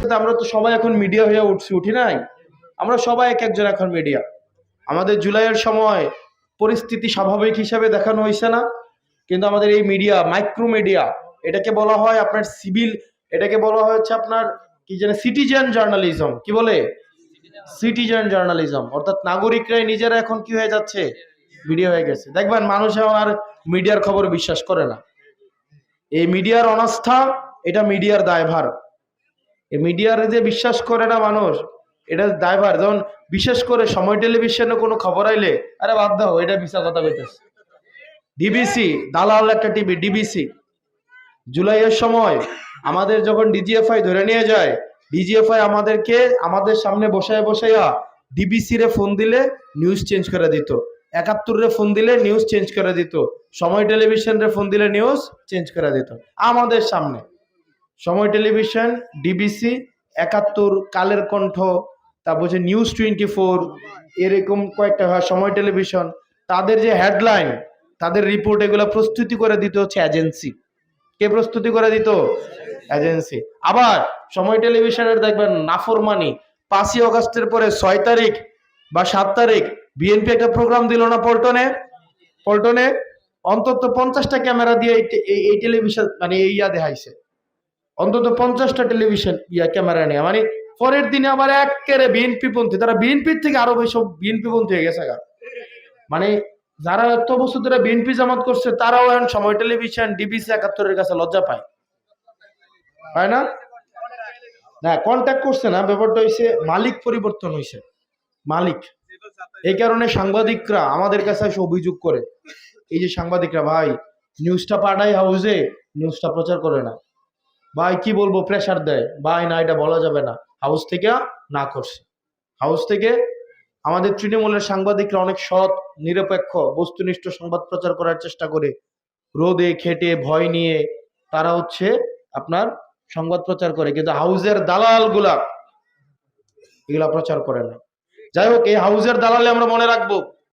সাথে আমরা তো সবাই এখন মিডিয়া হয়ে উঠি নাই? আমরা সবাই এক একজন এখন মিডিয়া। আমাদের জুলাইয়ের সময় পরিস্থিতি স্বাভাবিক হিসাবে দেখানো হয়েছে না, কিন্তু আমাদের এই মিডিয়া, মাইক্রো মিডিয়া, এটাকে বলা হয় আপনার সিভিল, এটাকে বলা হচ্ছে আপনার কি জানে সিটিজেন জার্নালিজম। কি বলে? সিটিজেন জার্নালিজম, অর্থাৎ নাগরিকরাই নিজেরা এখন কি হয়ে যাচ্ছে? মিডিয়া হয়ে গেছে। দেখবেন মানুষ আর মিডিয়ার খবর বিশ্বাস করে না। এই মিডিয়ার অনাস্থা, এটা মিডিয়ার দায়ভার। এই মিডিয়ার যে বিশ্বাস করে না মানুষ, এটা দায়ভার। যেমন বিশেষ করে সময় টেলিভিশনে কোনো খবর আইলে, আরে বাদ দাও, এটা মিশা কথা কইতেছে। ডিবিসি দালাল একটা টিভি, ডিবিসি জুলাইয়ের সময় আমাদের যখন ডিজিএফআই ধরে নিয়ে যায়, ডিজিএফআই আমাদেরকে আমাদের সামনে বসাইয়া ডিবিসি রে ফোন দিলে নিউজ চেঞ্জ করে দিত, ৭১ রে ফোন দিলে নিউজ চেঞ্জ করে দিত, সময় টেলিভিশন রে ফোন দিলে নিউজ চেঞ্জ করে দিত আমাদের সামনে। সময় টেলিভিশন, ডিবিসি, ৭১, কালের কণ্ঠ, তারপর যে নিউজ 24, এরকম কয়েকটা সময় টেলিভিশন, তাদের যে হেডলাইন, তাদের রিপোর্ট, এগুলো প্রস্তুতি করে দিতে হচ্ছে এজেন্সি। কে প্রস্তুতি করে দিত? এজেন্সি। আবার সময় টেলিভিশনের দেখবেন নাফরমানি, ৫ই অগস্টের পরে ৬ তারিখ বা ৭ তারিখ বিএনপি একটা প্রোগ্রাম দিল না পল্টনে, অন্তত ৫০টা ক্যামেরা দিয়ে এই টেলিভিশন মানে এই দেখাইছে, অন্তত ৫০টা টেলিভিশন ক্যামেরা নিয়ে। মানে পরের দিনে আবার একেবারে বিএনপি পন্থী, তারা বিএনপির থেকে আরো বেশি বিএনপি পন্থী হয়ে গেছে। মানে যারা এত বছর ধরে বিএনপি জামাত করছে, তারাও এখন সময় টেলিভিশন, ডিবিসি, ৭১-এর কাছে লজ্জা পায় না? না, কন্ট্যাক্ট করছে না, ব্যাপারটা হয়েছে মালিক পরিবর্তন হয়েছে, মালিক। এই কারণে সাংবাদিকরা আমাদের কাছে এসে অভিযোগ করে, এই যে সাংবাদিকরা, ভাই নিউজটা পাঠাই হাউসে, নিউজটা প্রচার করে না, ভাই কি বলবো, প্রেসার দেয়, ভাই না এটা বলা যাবে না, হাউস থেকে না করছে। হাউস থেকে আমাদের তৃণমূলের সাংবাদিকরা অনেক সৎ, নিরপেক্ষ, বস্তুনিষ্ঠ সংবাদ প্রচার করার চেষ্টা করে, রোদে খেটে ভয় নিয়ে তারা হচ্ছে আপনার সংবাদ প্রচার করে, কিন্তু হাউসের দালাল গুলা এগুলা প্রচার করে না। যাই হোক, এই হাউসের দালালে আমরা মনে রাখবো